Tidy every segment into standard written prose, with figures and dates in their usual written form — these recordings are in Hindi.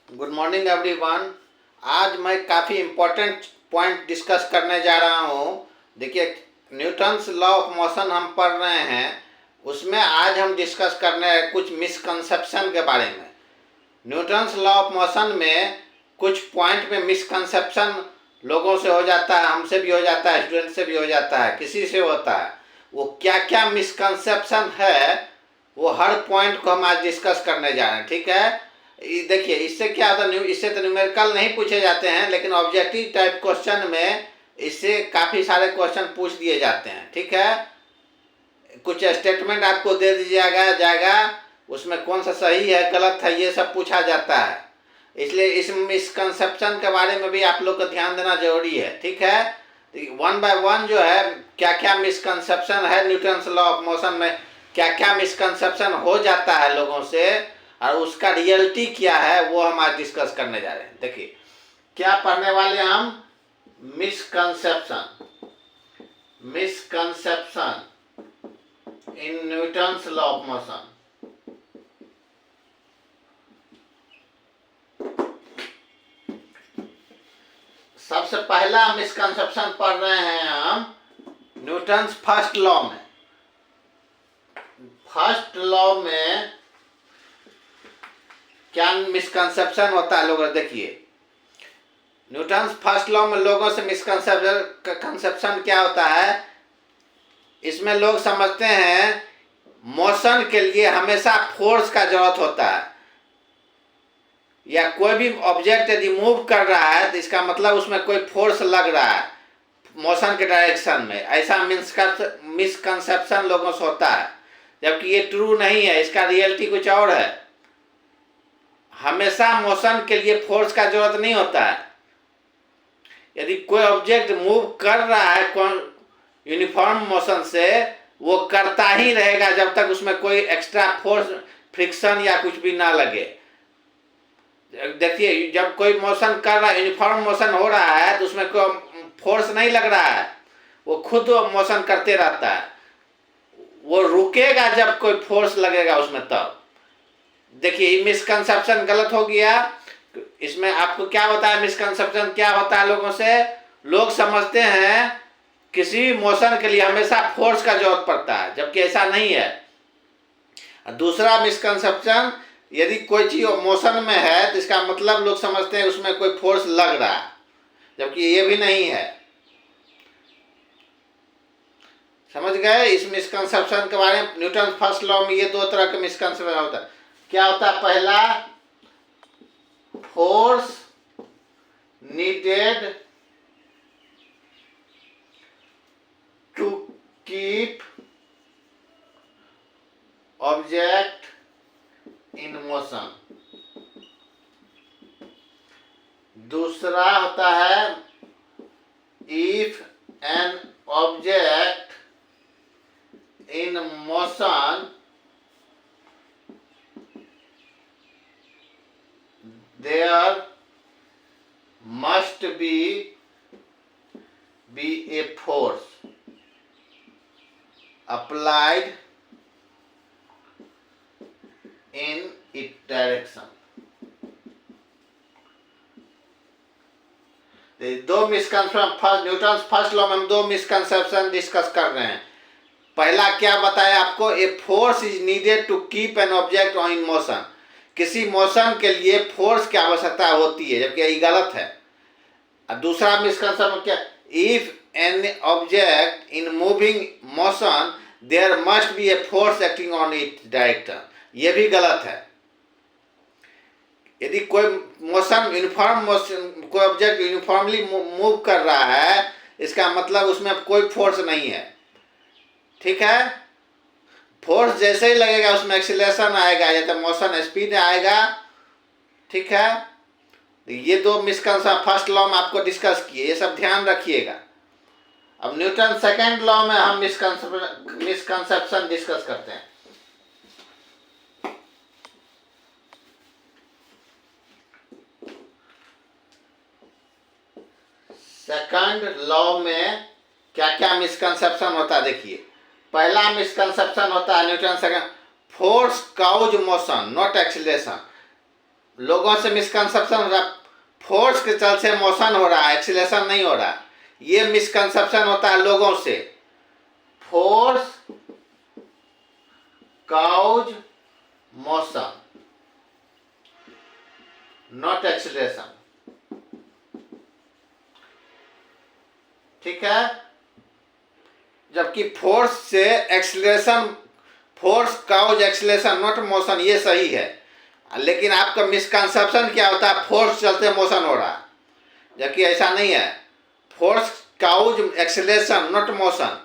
Good morning everyone. आज मैं काफ़ी इम्पोर्टेंट पॉइंट डिस्कस करने जा रहा हूँ। देखिए, न्यूटन्स लॉ ऑफ मोशन हम पढ़ रहे हैं, उसमें आज हम डिस्कस करने हैं कुछ मिसकंसेप्शन के बारे में। न्यूटन्स लॉ ऑफ मोशन में कुछ पॉइंट में मिसकंसेप्शन लोगों से हो जाता है, हमसे भी हो जाता है, स्टूडेंट से भी हो जाता है, किसी से होता है। वो क्या क्या मिसकंसेप्शन है वो हर पॉइंट को हम आज डिस्कस करने जा रहे हैं, ठीक है। देखिए, इससे क्या होता है, इससे तो न्यूमेरिकल नहीं पूछे जाते हैं, लेकिन ऑब्जेक्टिव टाइप क्वेश्चन में इससे काफ़ी सारे क्वेश्चन पूछ दिए जाते हैं, ठीक है। कुछ स्टेटमेंट आपको दे दिया जाएगा, उसमें कौन सा सही है गलत है ये सब पूछा जाता है। इसलिए इस मिसकंसेप्शन के बारे में भी आप लोग को ध्यान देना जरूरी है, ठीक है। वन बाय वन जो है क्या क्या मिसकंसेप्शन है न्यूटन्स लॉ ऑफ मोशन में, क्या क्या मिसकंसेप्शन हो जाता है लोगों से और उसका रियलिटी क्या है वो हम आज डिस्कस करने जा रहे हैं। देखिए क्या पढ़ने वाले हम, misconception in Newton's law of motion. सबसे पहला मिसकंसेप्शन पढ़ रहे हैं हम न्यूटन्स फर्स्ट लॉ में। फर्स्ट लॉ में क्या मिसकंसेप्शन होता है लोगों, देखिए न्यूटन्स फर्स्ट लॉ में लोगों से मिसकंसेप्शन क्या होता है। इसमें लोग समझते हैं मोशन के लिए हमेशा फोर्स का जरूरत होता है, या कोई भी ऑब्जेक्ट यदि मूव कर रहा है तो इसका मतलब उसमें कोई फोर्स लग रहा है मोशन के डायरेक्शन में। ऐसा मिसकंसेप्शन लोगों से होता है, जबकि ये ट्रू नहीं है, इसका रियलिटी कुछ और है। हमेशा मोशन के लिए फोर्स का जरूरत नहीं होता है। यदि कोई ऑब्जेक्ट मूव कर रहा है यूनिफॉर्म मोशन से, वो करता ही रहेगा जब तक उसमें कोई एक्स्ट्रा फोर्स, फ्रिक्शन या कुछ भी ना लगे। देखिए, जब कोई मोशन कर रहा है, यूनिफॉर्म मोशन हो रहा है, तो उसमें कोई फोर्स नहीं लग रहा है, वो खुद मोशन करते रहता है। वो रुकेगा जब कोई फोर्स लगेगा उसमें तब। देखिए मिसकंसेप्शन गलत हो गया। इसमें आपको क्या होता है, मिसकंसेप्शन क्या होता है लोगों से, लोग समझते हैं किसी भी मोशन के लिए हमेशा फोर्स का जरूरत पड़ता है, जबकि ऐसा नहीं है। दूसरा मिसकंसेप्शन, यदि कोई चीज मोशन में है तो इसका मतलब लोग समझते हैं उसमें कोई फोर्स लग रहा है, जबकि ये भी नहीं है। समझ गए इस मिसकंसेप्शन के बारे में। न्यूटन फर्स्ट लॉ में ये दो तरह के मिसकंसेप्शन होता है। क्या होता है, पहला force needed to keep object in motion. दूसरा होता है if an object in motion there must be a force applied in its direction। दो मिसकंसेप्शन न्यूटन फर्स्ट लॉ में हम दो मिसकंसेप्शन डिस्कस कर रहे हैं। पहला क्या बताया आपको, a force is needed to keep an object in motion. किसी मोशन के लिए फोर्स की आवश्यकता होती है, जबकि ये गलत है। और दूसरा मिसकंसेप्शन क्या, if an object in moving motion there must be a force acting on it director. ये भी गलत है। यदि कोई मोशन यूनिफॉर्म मोशन, कोई ऑब्जेक्ट यूनिफॉर्मली मूव कर रहा है, इसका मतलब उसमें कोई फोर्स नहीं है, ठीक है। फोर्स जैसे ही लगेगा उसमें एक्सीलरेशन आएगा या तो मोशन स्पीड आएगा, ठीक है। ये दो मिसकंसेप्शन फर्स्ट लॉ में आपको डिस्कस किए, ये सब ध्यान रखिएगा। अब न्यूटन सेकेंड लॉ में हम मिसकंसेप्शन डिस्कस करते हैं। सेकंड लॉ में क्या क्या मिसकंसेप्शन होता है, देखिए। पहला मिसकंसेप्शन होता है Newton second, force causes motion not acceleration. लोगों से मिसकंसेप्शन हो रहा, फोर्स के चल से मोशन हो रहा है, एक्सीलरेशन नहीं हो रहा। ये मिसकंसेप्शन होता है लोगों से। Force causes motion, not acceleration. ठीक है, जबकि फोर्स से acceleration, force causes acceleration not motion, ये सही है। लेकिन आपका मिसकंसेप्शन क्या होता है, फोर्स चलते मोशन हो रहा, जबकि ऐसा नहीं है। Force causes acceleration not motion,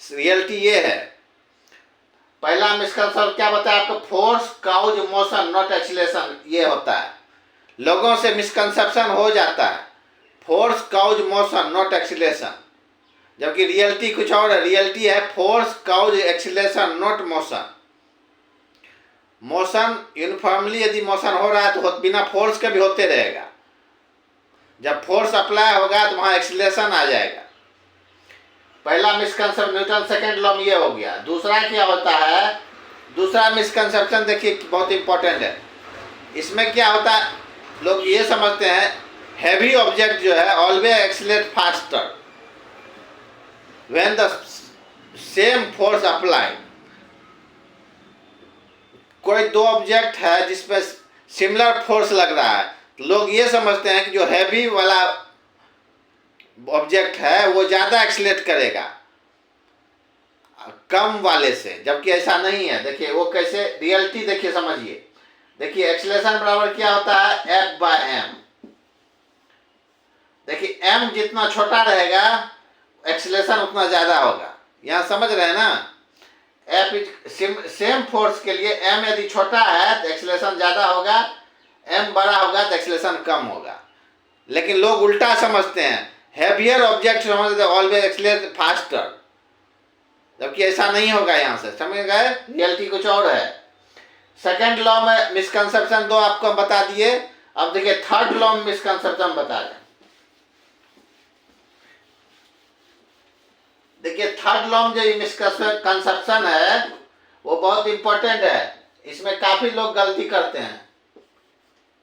reality ये है। पहला मिसकंसेप्शन क्या बताया आपको, force causes motion not acceleration, ये होता है। लोगों से मिसकंसेप्शन हो जाता है, force causes motion not acceleration, जबकि रियलिटी कुछ और है। रियलिटी है force causes acceleration not motion. Motion uniformly यदि मोशन हो रहा है तो बिना फोर्स के भी होते रहेगा। जब फोर्स अप्लाई होगा तो वहां एक्सीलरेशन आ जाएगा। पहला मिसकंसेप्शन न्यूटन सेकंड लॉ में ये हो गया। दूसरा क्या होता है, दूसरा मिसकंसेप्शन देखिए बहुत इंपॉर्टेंट है। इसमें क्या होता है, लोग ये समझते हैं हैवी ऑब्जेक्ट जो है always accelerate faster when the same force apply. कोई दो ऑब्जेक्ट है जिसपे सिमिलर फोर्स लग रहा है, तो लोग ये समझते हैं कि जो हैवी वाला ऑब्जेक्ट है वो ज़्यादा एक्सीलरेट करेगा कम वाले से, जबकि ऐसा नहीं है। देखिए वो कैसे, रियलिटी देखिए समझिए। देखिए एक्सीलरेशन बराबर क्या होता है, F बाय एम। देखिए m जितना छोटा रहेगा एक्सीलरेशन उतना ज़्यादा होगा। यहाँ समझ रहे हैं ना, F सेम फोर्स के लिए m यदि छोटा है तो एक्सीलरेशन ज़्यादा होगा, m बड़ा होगा तो एक्सीलरेशन कम होगा। लेकिन लोग उल्टा समझते हैं, हैवियर ऑब्जेक्ट समझते हैं ऑलवेज एक्सीलरेट फास्टर, जबकि ऐसा नहीं होगा। यहाँ से समझ गए, रियलिटी कुछ और है। सेकेंड लॉ में मिसकंसेप्शन दो आपको बता दिए। अब देखिए थर्ड लॉ में मिसकंसेप्शन बता दें। देखिए थर्ड लॉ में जो मिसकंसेप्शन है वो बहुत इंपॉर्टेंट है। इसमें काफी लोग गलती करते हैं।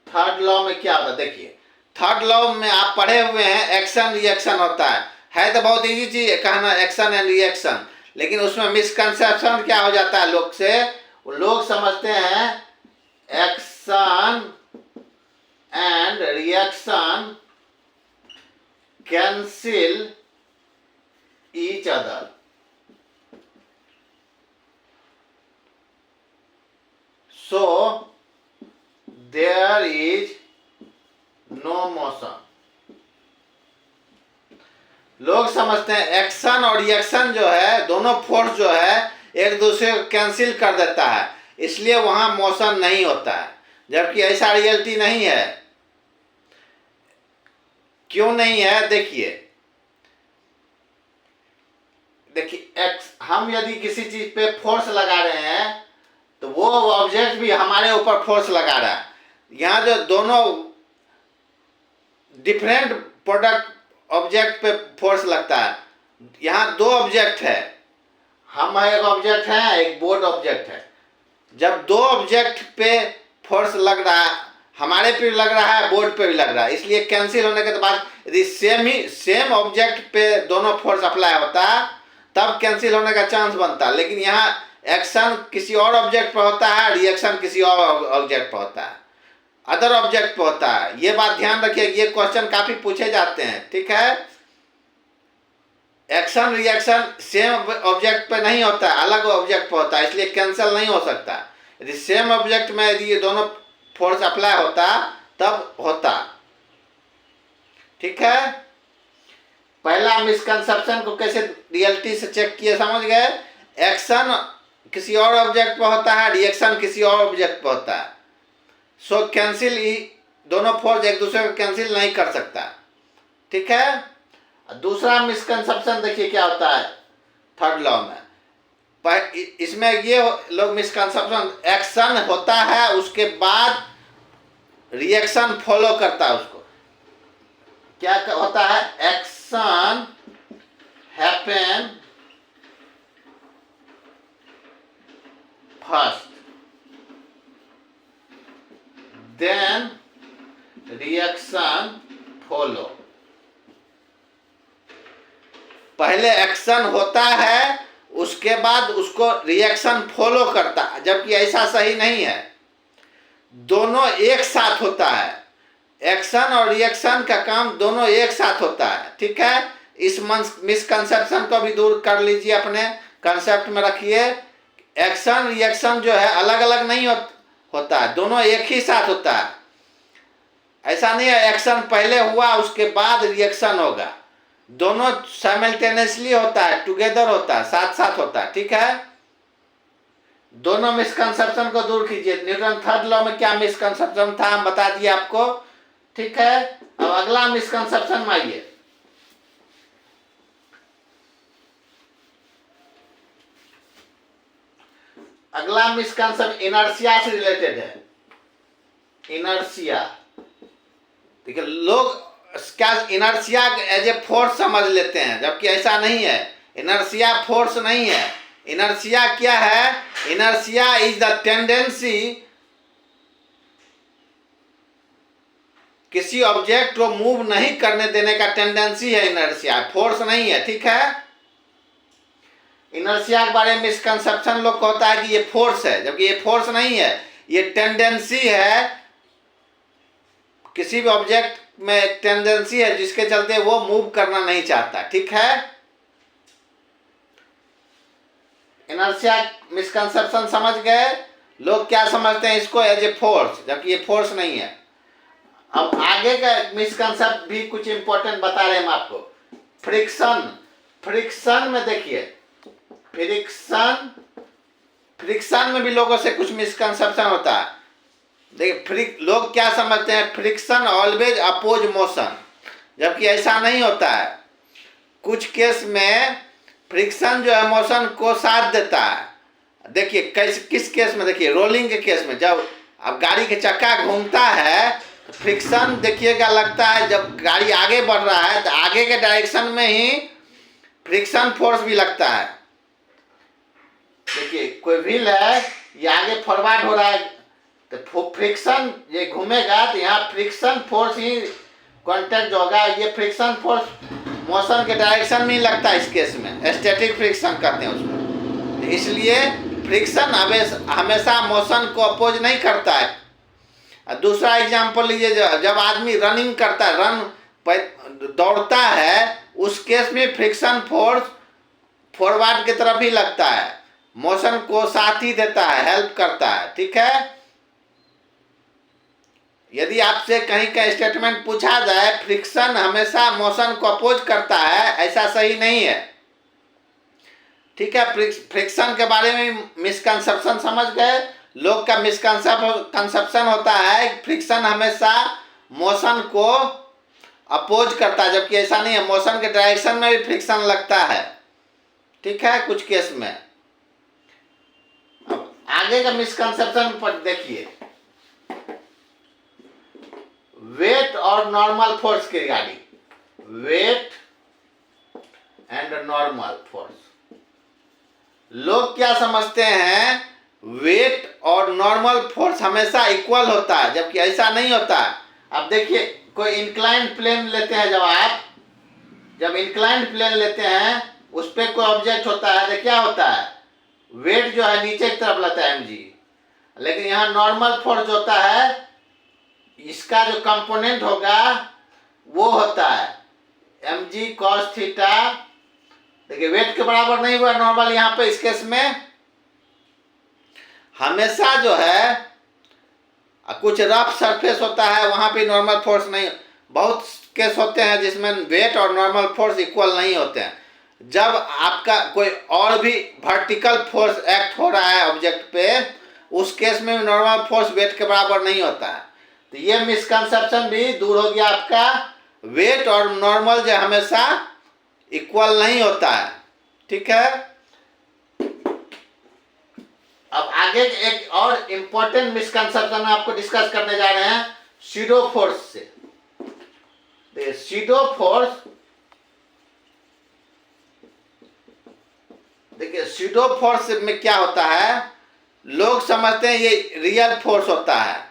थर्ड लॉ में क्या होता है, देखिए थर्ड लॉ में आप पढ़े हुए हैं एक्शन रिएक्शन होता है तो बहुत इजी चीज है कहना एक्शन एंड रिएक्शन। लेकिन उसमें मिसकंसेप्शन क्या हो जाता है लोग से, लोग समझते हैं action and reaction cancel each other. So there is no motion. लोग समझते हैं एक्शन और रिएक्शन जो है दोनों फोर्स जो है एक दूसरे को कैंसिल कर देता है, इसलिए वहां मोशन नहीं होता है, जबकि ऐसा रियलिटी नहीं है। क्यों नहीं है, देखिए हम यदि किसी चीज पे फोर्स लगा रहे हैं तो वो ऑब्जेक्ट भी हमारे ऊपर फोर्स लगा रहा है। यहाँ जो दोनों डिफरेंट प्रोडक्ट ऑब्जेक्ट पे फोर्स लगता है, यहाँ दो ऑब्जेक्ट है, हम एक ऑब्जेक्ट है एक बोर्ड ऑब्जेक्ट है। जब दो ऑब्जेक्ट पे फोर्स लग रहा है, हमारे पे भी लग रहा है बोर्ड पे भी लग रहा है, इसलिए कैंसिल होने के बाद यदि सेम ऑब्जेक्ट पे दोनों फोर्स अप्लाई होता तब कैंसिल होने का चांस बनता। लेकिन यहाँ एक्शन किसी और ऑब्जेक्ट पर होता है, रिएक्शन किसी और ऑब्जेक्ट पर होता है, अदर ऑब्जेक्ट पर होता है। ये बात ध्यान रखिए, ये क्वेश्चन काफी पूछे जाते हैं। ठीक है, एक्शन रिएक्शन सेम ऑब्जेक्ट पे नहीं होता है, अलग ऑब्जेक्ट पे होता है, इसलिए कैंसिल नहीं हो सकता। यदि सेम ऑब्जेक्ट में यदि ये दोनों फोर्स अप्लाई होता तब होता। ठीक है, पहला मिसकंसेप्शन को कैसे रियलिटी से चेक किए समझ गए। एक्शन किसी और ऑब्जेक्ट पर होता है, रिएक्शन किसी और ऑब्जेक्ट पर होता है, सो कैंसिल दोनों फोर्स एक दूसरे को कैंसिल नहीं कर सकता। ठीक है, दूसरा मिसकंसेप्शन देखिए क्या होता है थर्ड लॉ में। इसमें ये लोग मिसकंसेप्शन, एक्शन होता है उसके बाद रिएक्शन फॉलो करता है, उसको क्या होता है, action happen first then reaction follow. पहले एक्शन होता है, उसके बाद उसको रिएक्शन फॉलो करता है, जबकि ऐसा सही नहीं है। दोनों एक साथ होता है, एक्शन और रिएक्शन का काम दोनों एक साथ होता है। ठीक है, इस मिसकंसेप्शन को भी दूर कर लीजिए, अपने कंसेप्ट में रखिए। एक्शन रिएक्शन जो है अलग अलग नहीं होता है, दोनों एक ही साथ होता है। ऐसा नहीं है एक्शन पहले हुआ उसके बाद रिएक्शन होगा, दोनों साइमल्टेनियसली होता है, टुगेदर होता है, साथ साथ होता है। ठीक है, दोनों मिसकंसेप्शन को दूर कीजिए। न्यूटन थर्ड लॉ में क्या मिसकंसेप्शन था हम बता दिए आपको। ठीक है, अब अगला मिसकंसेप्शन में आइए। अगला मिसकंसेप्शन इनर्शिया से रिलेटेड है। इनर्शिया, देखिए लोग क्या इनर्शिया एज ए फोर्स समझ लेते हैं, जबकि ऐसा नहीं है। इनर्शिया फोर्स नहीं है। इनर्शिया क्या है? इनर्शिया इज द टेंडेंसी, किसी ऑब्जेक्ट को मूव नहीं करने देने का टेंडेंसी है इनर्शिया, फोर्स नहीं है। ठीक है, इनर्शिया के बारे में मिसकंसेप्शन लोग को होता है कि ये फोर्स है, जबकि ये फोर्स नहीं है, ये टेंडेंसी है। किसी भी ऑब्जेक्ट में टेंडेंसी है जिसके चलते वो मूव करना नहीं चाहता। ठीक है, इनर्शिया मिसकंसेप्शन समझ गए। लोग क्या समझते हैं इसको एज ए फोर्स, जबकि ये फोर्स नहीं है। अब आगे का मिसकंसेप्ट भी कुछ इंपॉर्टेंट बता रहे हैं हम आपको। फ्रिक्शन, फ्रिक्शन में देखिए, फ्रिक्शन में भी लोगों से कुछ मिसकंसेप्शन होता है। देखिए लोग क्या समझते हैं, फ्रिक्शन ऑलवेज अपोज मोशन, जबकि ऐसा नहीं होता है। कुछ केस में फ्रिक्शन जो है मोशन को साथ देता है। देखिए किस केस में, देखिए रोलिंग के केस में, जब अब गाड़ी के चक्का घूमता है तो फ्रिक्शन देखिएगा लगता है। जब गाड़ी आगे बढ़ रहा है तो आगे के डायरेक्शन में ही फ्रिक्शन फोर्स भी लगता है। देखिए कोई व्हील है, ये आगे फॉरवर्ड हो रहा है तो फ्रिक्शन ये घूमेगा तो यहाँ फ्रिक्शन फोर्स ही कांटेक्ट होगा। ये फ्रिक्शन फोर्स मोशन के डायरेक्शन में ही लगता है। इस केस में स्टैटिक फ्रिक्शन कहते हैं उसको। इसलिए फ्रिक्शन हमेशा मोशन को अपोज नहीं करता है। दूसरा एग्जांपल लीजिए, जब आदमी रनिंग करता है, दौड़ता है, उस केस में फ्रिक्शन फोर्स फॉरवर्ड की तरफ ही लगता है, मोशन को साथ ही देता है, हेल्प करता है। ठीक है, यदि आपसे कहीं का स्टेटमेंट पूछा जाए फ्रिक्शन हमेशा मोशन को अपोज करता है, ऐसा सही नहीं है। ठीक है, फ्रिक्शन के बारे में मिसकंसेप्शन समझ गए। लोग का मिसकंसेप्शन होता है फ्रिक्शन हमेशा मोशन को अपोज करता है, जबकि ऐसा नहीं है। मोशन के डायरेक्शन में भी फ्रिक्शन लगता है। ठीक है, कुछ केस में। अब आगे का मिसकंसेप्शन पर देखिए, वेट और नॉर्मल फोर्स के regarding. Weight and normal force, लोग क्या समझते हैं वेट और नॉर्मल फोर्स हमेशा इक्वल होता है, जबकि ऐसा नहीं होता है। अब देखिए कोई इंक्लाइंड प्लेन लेते हैं, जब इंक्लाइंड प्लेन लेते हैं उस पर कोई ऑब्जेक्ट होता है तो क्या होता है, वेट जो है नीचे की तरफ लगता है mg। लेकिन यहाँ नॉर्मल फोर्स होता है, इसका जो कंपोनेंट होगा वो होता है mg cos थीटा। देखिए वेट के बराबर नहीं हुआ नॉर्मल यहाँ पे। इस केस में हमेशा जो है कुछ रफ सरफेस होता है, वहां पे नॉर्मल फोर्स नहीं। बहुत केस होते हैं जिसमें वेट और नॉर्मल फोर्स इक्वल नहीं होते हैं। जब आपका कोई और भी वर्टिकल फोर्स एक्ट हो रहा है ऑब्जेक्ट पे, उस केस में नॉर्मल फोर्स वेट के बराबर नहीं होता है। तो ये मिसकंसेप्शन भी दूर हो गया आपका। वेट और नॉर्मल जो हमेशा इक्वल नहीं होता है। ठीक है, अब आगे एक और इंपॉर्टेंट मिसकंसेप्शन आपको डिस्कस करने जा रहे हैं स्यूडो फोर्स से। स्यूडो फोर्स, देखिए स्यूडो फोर्स में क्या होता है, लोग समझते हैं ये रियल फोर्स होता है।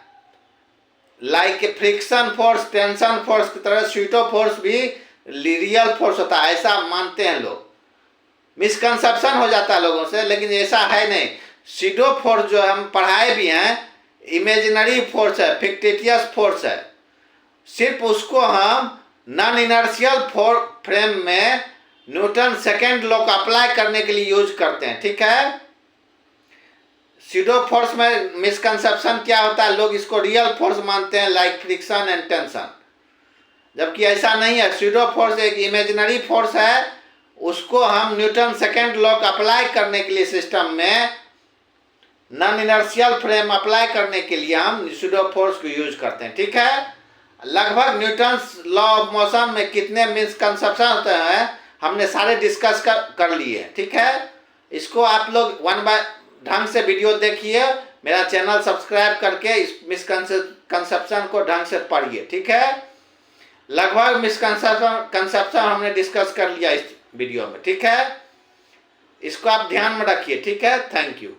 Like friction force, tension force की तरह स्यूडो फोर्स भी रियल फोर्स होता है, ऐसा मानते हैं लोग। मिसकंसेप्शन हो जाता है लोगों से, लेकिन ऐसा है नहीं। स्यूडो फोर्स जो हम पढ़ाए भी हैं, इमेजिनरी फोर्स है, फिक्टिशियस फोर्स है। सिर्फ उसको हम नॉन इनर्शियल फ्रेम में न्यूटन सेकेंड लॉ को अप्लाई करने के लिए यूज करते हैं, ठीक है। स्यूडो फोर्स में मिसकंसेप्शन क्या होता है, लोग इसको रियल फोर्स मानते हैं, लाइक फ्रिक्शन एंड टेंशन, जबकि ऐसा नहीं है। स्यूडो फोर्स एक इमेजिनरी फोर्स है, उसको हम न्यूटन सेकेंड लॉ को अप्लाई करने के लिए सिस्टम में नॉन इनर्शियल फ्रेम अप्लाई करने के लिए हम स्यूडो फोर्स को यूज करते हैं, ठीक है। लगभग न्यूटन लॉ ऑफ मोशन में कितने मिसकंसेप्शन होते हैं हमने सारे डिस्कस कर लिए, ठीक है। इसको आप लोग वन बाय ढंग से वीडियो देखिए, मेरा चैनल सब्सक्राइब करके इस मिसकंसेप्शन को ढंग से पढ़िए, ठीक है। लगभग मिसकंसेप्शन हमने डिस्कस कर लिया इस वीडियो में, ठीक है। इसको आप ध्यान में रखिए, ठीक है। Thank you.